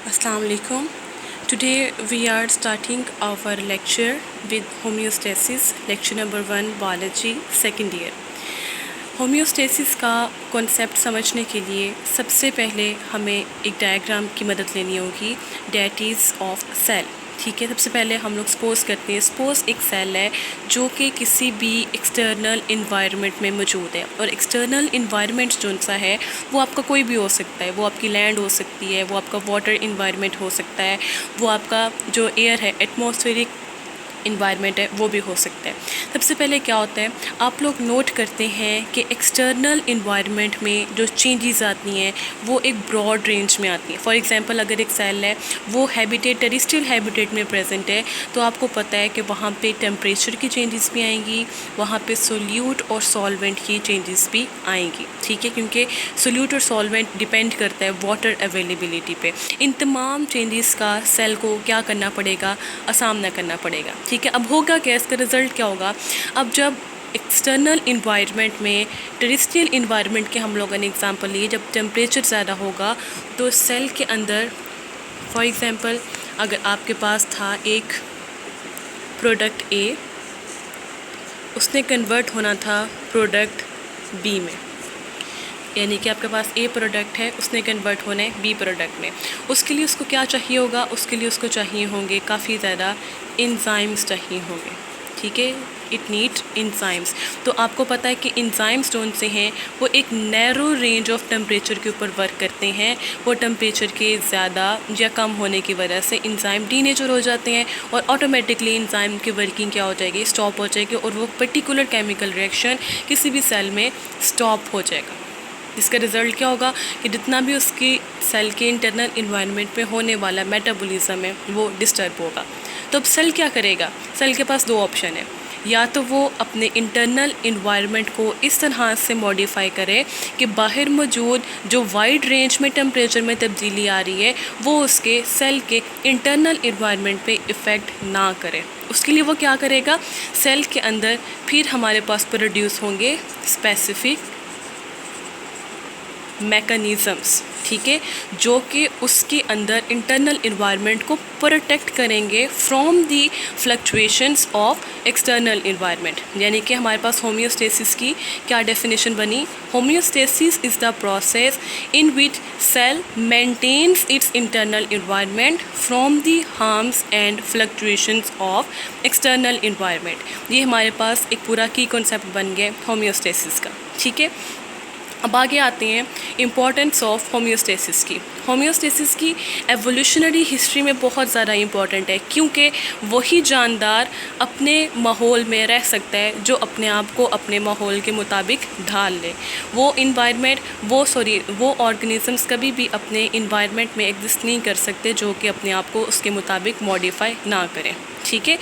Assalamu alaikum. Today we are starting our lecture with homeostasis, lecture number 1 biology second year. Homeostasis का concept समझने के लिए सबसे पहले हमें एक डायग्राम की मदद लेनी होगी, डेट इज़ ऑफ सेल. ठीक है, सबसे पहले हम लोग सपोज़ करते हैं, सपोज़ एक सेल है जो कि किसी भी एक्सटर्नल इन्वायरमेंट में मौजूद है. और एक्सटर्नल इन्वायरमेंट जो सा है वो आपका कोई भी हो सकता है. वो आपकी लैंड हो सकती है, वो आपका वाटर इन्वायरमेंट हो सकता है, वो आपका जो एयर है एटमॉस्फेरिक इन्वायरमेंट है वो भी हो सकता है. सबसे पहले क्या होता है, आप लोग नोट करते हैं कि एक्सटर्नल इन्वायरमेंट में जो चेंजेस आती हैं वो एक ब्रॉड रेंज में आती हैं. फॉर एग्जांपल अगर एक सेल है वो हैबिटेट टेरेस्ट्रियल हैबिटेट में प्रेजेंट है तो आपको पता है कि वहाँ पे टेम्परेचर की चेंजेस भी आएंगी, वहाँ पे सोल्यूट और सॉल्वेंट की चेंजेस भी आएंगी. ठीक है, क्योंकि सोल्यूट और सॉल्वेंट डिपेंड करता है वाटर अवेलेबिलिटी पे. इन तमाम चेंजेस का सेल को क्या करना पड़ेगा, सामना करना पड़ेगा. ठीक है, अब होगा क्या, इसका रिज़ल्ट क्या होगा. अब जब एक्सटर्नल इन्वायरमेंट में टेरेस्ट्रियल इन्वायरमेंट के हम लोगों ने एग्जांपल लिए, जब टेम्परेचर ज़्यादा होगा तो सेल के अंदर फॉर एग्जांपल अगर आपके पास था एक प्रोडक्ट ए, उसने कन्वर्ट होना था प्रोडक्ट बी में. यानी कि आपके पास ए प्रोडक्ट है, उसने कन्वर्ट होना है बी प्रोडक्ट में. उसके लिए उसको क्या चाहिए होगा, उसके लिए उसको चाहिए होंगे काफ़ी ज़्यादा इंजाइम्स चाहिए होंगे. ठीक है, इट नीड इंजाइम्स. तो आपको पता है कि इंजाइम्स जोन से हैं वो एक नैरो रेंज ऑफ टेम्परेचर के ऊपर वर्क करते हैं. वो टेम्परेचर के ज़्यादा या कम होने की वजह से इंजाइम डीनेचर हो जाते हैं और ऑटोमेटिकली इंजाइम की वर्किंग क्या हो जाएगी, स्टॉप हो जाएगी और वो पर्टिकुलर केमिकल रिएक्शन किसी भी सेल में स्टॉप हो जाएगा. इसका रिज़ल्ट क्या होगा कि जितना भी उसकी सेल के इंटरनल इन्वायरमेंट पे होने वाला मेटाबॉलिज्म है वो डिस्टर्ब होगा. तो अब सेल क्या करेगा, सेल के पास दो ऑप्शन है. या तो वो अपने इंटरनल इन्वायरमेंट को इस तरह से मॉडिफाई करे कि बाहर मौजूद जो वाइड रेंज में टेम्परेचर में तब्दीली आ रही है वो उसके सेल के इंटरनल इन्वायरमेंट पे इफ़ेक्ट ना करे. उसके लिए वो क्या करेगा, सेल के अंदर फिर हमारे पास प्रोड्यूस होंगे स्पेसिफिक मैकेनिज़म्स. ठीक है, जो कि उसके अंदर इंटरनल इन्वायरमेंट को प्रोटेक्ट करेंगे from the fluctuations of external environment. यानी कि हमारे पास होम्योस्टेसिस की क्या डेफिनेशन बनी, homeostasis is the process in which cell maintains its internal environment from the harms and fluctuations of external environment. ये हमारे पास एक पूरा की कॉन्सेप्ट बन गया होम्योस्टेसिस का. ठीक है, अब आगे आते हैं इम्पॉर्टेंस ऑफ होम्योस्टेसिस की. होम्योस्टेसिस की एवोल्यूशनरी हिस्ट्री में बहुत ज़्यादा इम्पॉर्टेंट है क्योंकि वही जानदार अपने माहौल में रह सकता है जो अपने आप को अपने माहौल के मुताबिक ढाल ले. वो ऑर्गेनिजम्स कभी भी अपने इन्वायरमेंट में एग्जिस्ट नहीं कर सकते जो कि अपने आप को उसके मुताबिक मॉडिफाई ना करें. ठीक है,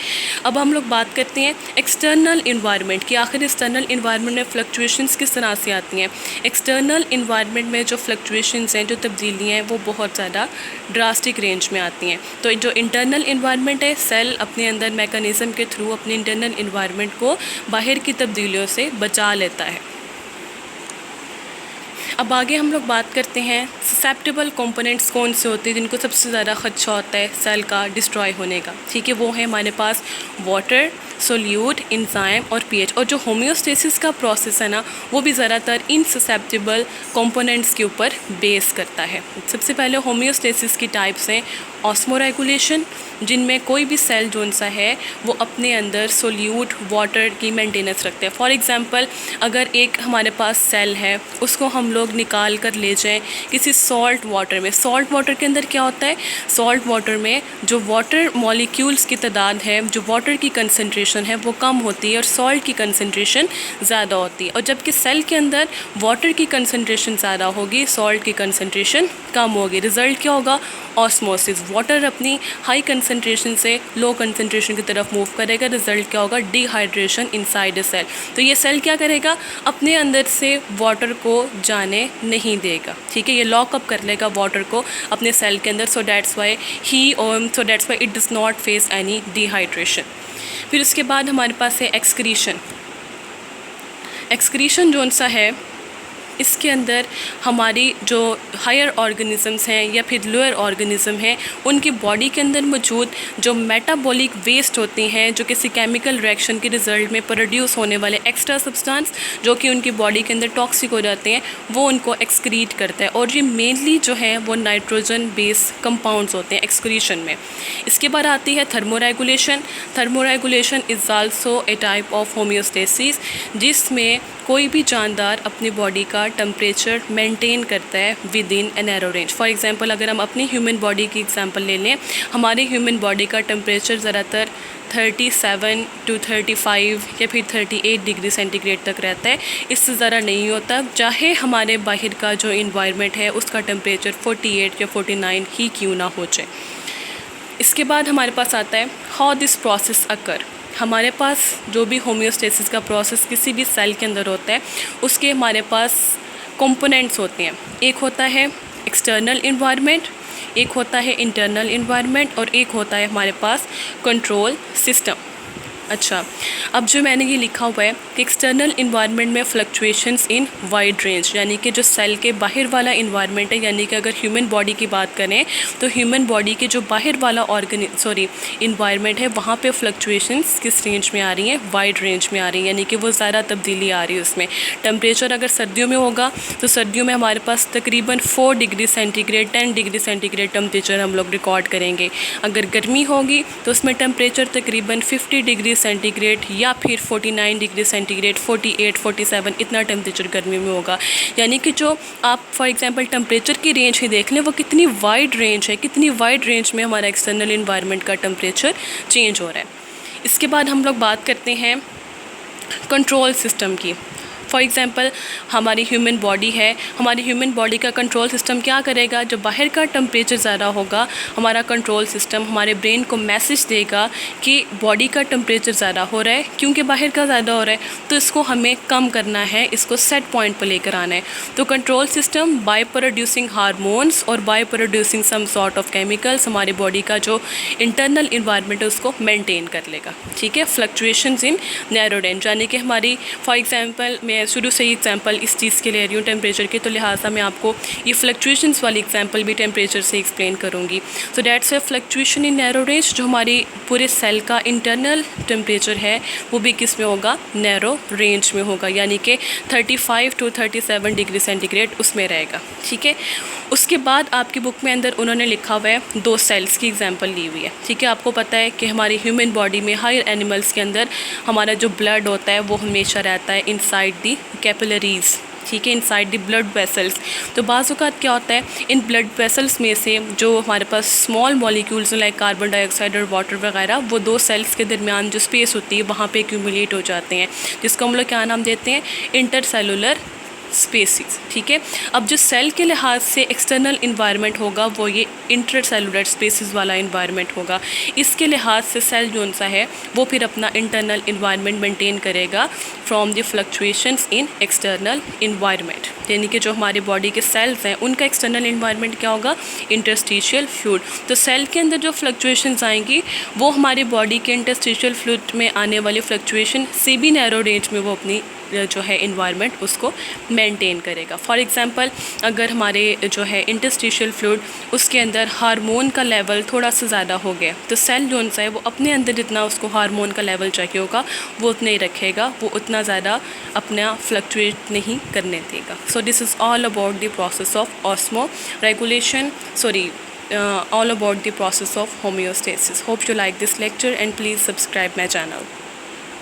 अब हम लोग बात करते हैं एक्सटर्नल इन्वायरमेंट की. आखिर एक्सटर्नल इन्वायरमेंट में फ्लक्चुएशंस किस तरह से आती हैं. एक्सटर्नल इन्वायरमेंट में जो फ्लक्चुएशंस हैं, जो तब्दीलियाँ हैं वो बहुत ज़्यादा ड्रास्टिक रेंज में आती हैं. तो जो इंटरनल इन्वायरमेंट है, सेल अपने अंदर मैकेनिज़्म के थ्रू अपने इंटरनल इन्वायरमेंट को बाहर की तब्दीलियों से बचा लेता है. अब आगे हम लोग बात करते हैं ससेप्टेबल कंपोनेंट्स कौन से होते हैं जिनको सबसे ज़्यादा खदशा होता है सेल का डिस्ट्रॉय होने का. ठीक है, वो है हमारे पास वाटर, सोल्यूट, इंजाइम और पीएच. और जो होम्योस्टेसिस का प्रोसेस है ना वो भी ज़्यादातर इन ससेप्टेबल कंपोनेंट्स के ऊपर बेस करता है. सबसे पहले होम्योस्टेसिस की टाइप्स हैं ऑस्मोरेगुलेशन, जिनमें कोई भी सेल जोन सा है वो अपने अंदर सोल्यूट वाटर की मेंटेनेंस रखते हैं. फॉर एग्जांपल अगर एक हमारे पास सेल है उसको हम लोग निकाल कर ले जाएं किसी सॉल्ट वाटर में. सॉल्ट वाटर के अंदर क्या होता है, सॉल्ट वाटर में जो वाटर मॉलिक्यूल्स की तादाद है, जो वाटर की कंसंट्रेशन है वो कम होती है और सॉल्ट की कंसंट्रेशन ज़्यादा होती है. और जबकि सेल के अंदर वाटर की कंसंट्रेशन ज़्यादा होगी, सॉल्ट की कंसंट्रेशन कम होगी. रिज़ल्ट क्या होगा, ऑस्मोसिस. वाटर अपनी हाई कंसंट्रेशन से लो कंसंट्रेशन की तरफ मूव करेगा. रिज़ल्ट क्या होगा, डिहाइड्रेशन इनसाइड द सेल. तो ये सेल क्या करेगा, अपने अंदर से वाटर को जाने नहीं देगा. ठीक है, ये लॉकअप कर लेगा वाटर को अपने सेल के अंदर. So that's why it does not face any dehydration. फिर उसके बाद हमारे पास है एक्सक्रीशन. एक्सक्रीशन जोन सा है इसके अंदर हमारी जो हायर ऑर्गेनिजम्स हैं या फिर लोअर ऑर्गेनिज्म हैं, उनकी बॉडी के अंदर मौजूद जो मेटाबॉलिक वेस्ट होती हैं, जो किसी केमिकल रिएक्शन के रिज़ल्ट में प्रोड्यूस होने वाले एक्स्ट्रा सब्सटेंस जो कि उनकी बॉडी के अंदर टॉक्सिक हो जाते हैं, वो उनको एक्सक्रीट करता है। और ये मेनली जो है वो नाइट्रोजन बेस कंपाउंड्स होते हैं एक्सक्रीशन में। इसके बाद आती है thermoregulation. Thermoregulation is also a type of homeostasis, जिसमें कोई भी जानदार अपनी बॉडी का टेम्परेचर मेंटेन करता है with in a narrow range. For example अगर हम अपनी ह्यूमन बॉडी की एग्जांपल ले लें, हमारी ह्यूमन बॉडी का टेम्परेचर ज़्यादातर 37 to 35 या फिर 38 डिग्री सेंटीग्रेड तक रहता है, इससे ज़्यादा नहीं होता, चाहे हमारे बाहर का जो इन्वायरमेंट है उसका टेम्परेचर 48 या 49 ही क्यों ना हो जाए। इसके बाद हमारे पास आता है हाउ दिस प्रोसेस अकर। हमारे पास जो भी होम्योस्टेसिस का प्रोसेस किसी भी सेल के अंदर होता है, उसके हमारे पास कंपोनेंट्स होते हैं। एक होता है एक्सटर्नल इन्वायरमेंट, एक होता है इंटरनल इन्वायरमेंट और एक होता है हमारे पास कंट्रोल सिस्टम। अच्छा, अब जो मैंने ये लिखा हुआ है कि एक्सटर्नल इन्वायरमेंट में फ्लक्चुएशंस इन वाइड रेंज, यानी कि जो सेल के बाहर वाला इन्वायरमेंट है, यानी कि अगर ह्यूमन बॉडी की बात करें तो ह्यूमन बॉडी के जो बाहर वाला इन्वायरमेंट है, वहाँ पे फ्लक्चुएशंस किस रेंज में आ रही हैं, वाइड रेंज में आ रही हैं, यानी कि वो ज़्यादा तब्दीली आ रही है उसमें। टेम्परेचर अगर सर्दियों में होगा तो सर्दियों में हमारे पास तकरीबन 4 degree centigrade 10 degree centigrade temperature हम लोग रिकॉर्ड करेंगे। अगर गर्मी होगी तो उसमें टेम्परेचर तकरीबन 50 डिग्री सेंटीग्रेड या फिर 49 डिग्री सेंटीग्रेड 48 47 इतना टेम्परेचर गर्मी में होगा। यानी कि जो आप फॉर एग्जांपल टेम्परेचर की रेंज ही देख लें, वो कितनी वाइड रेंज है, कितनी वाइड रेंज में हमारा एक्सटर्नल इन्वायरमेंट का टेम्परेचर चेंज हो रहा है। इसके बाद हम लोग बात करते हैं कंट्रोल सिस्टम की। फॉर एग्ज़ाम्पल हमारी ह्यूमन बॉडी है, हमारी ह्यूमन बॉडी का कंट्रोल सिस्टम क्या करेगा, जब बाहर का टेम्परेचर ज़्यादा होगा, हमारा कंट्रोल सिस्टम हमारे ब्रेन को मैसेज देगा कि बॉडी का टेम्परेचर ज़्यादा हो रहा है, क्योंकि बाहर का ज़्यादा हो रहा है, तो इसको हमें कम करना है, इसको सेट पॉइंट पर लेकर आना है। तो control system by producing hormones और by producing some sort of chemicals हमारी बॉडी का जो इंटरनल इन्वायरमेंट है उसको मेनटेन कर लेगा। ठीक है, फ्लक्चुएशंस इन नैरो रेंज, यानी कि हमारी फॉर एग्जांपल मैं शुरू से ही एग्जांपल इस चीज़ के ले रही हूँ टेम्परेचर की, तो लिहाजा मैं आपको ये फ्लक्चुएशंस वाली एग्जांपल भी टेम्परेचर से एक्सप्लेन करूँगी। So that's a fluctuation in narrow range. जो हमारी पूरे सेल का इंटरनल टेम्परेचर है वो भी किस में होगा, नैरो रेंज में होगा, यानी कि 35 to 37 डिग्री सेंटीग्रेड उसमें रहेगा। ठीक है, उसके बाद आपकी बुक में अंदर उन्होंने लिखा हुआ है 2 सेल्स की एग्जांपल ली हुई है। ठीक है, आपको पता है कि हमारी ह्यूमन बॉडी में हायर एनिमल्स के अंदर हमारा जो ब्लड होता है वो हमेशा रहता है इनसाइड दी कैपिलरीज़। ठीक है, इनसाइड दी ब्लड वेसल्स। तो बाज़ औक़ात क्या होता है, इन ब्लड वेसल्स में से जो हमारे पास small molecules like carbon dioxide और वाटर वगैरह, वो 2 सेल्स के दरमियान जो स्पेस होती है वहाँ पे एक्यूमुलेट हो जाते हैं, जिसको हम लोग क्या नाम देते हैं, इंटरसेलुलर स्पेसिस। ठीक है, अब जो सेल के लिहाज से एक्सटर्नल इन्वायरमेंट होगा वो ये इंटरसेलुलर स्पेसिस वाला इन्वायरमेंट होगा। इसके लिहाज से सेल जो सा है वो फिर अपना इंटरनल इन्वायरमेंट मेंटेन करेगा from the fluctuations in external environment. यानी कि जो हमारी बॉडी के सेल्स हैं उनका एक्सटर्नल इन्वायरमेंट क्या होगा, इंटरस्टिशियल फ्लूइड। तो सेल के अंदर जो फ्लक्चुएशंस आएंगी वो हमारी बॉडी के इंटरस्टिशियल फ्लूइड में आने वाली फ्लक्चुएशन से भी नैरो रेंज में वो अपनी जो है इन्वायरमेंट उसको मेंटेन करेगा। फॉर एग्जांपल अगर हमारे जो है इंटरस्टिशियल फ्लूइड उसके अंदर हार्मोन का लेवल थोड़ा सा ज़्यादा हो गया, तो सेल जो सा है वो अपने अंदर जितना उसको हार्मोन का लेवल चाहिए होगा वो उतना ही रखेगा, वो उतना ज़्यादा अपना फ्लक्चुएट नहीं करने देगा। So this is all about the process of osmo regulation, all about the process of homeostasis. Hope you like this lecture and please subscribe my channel.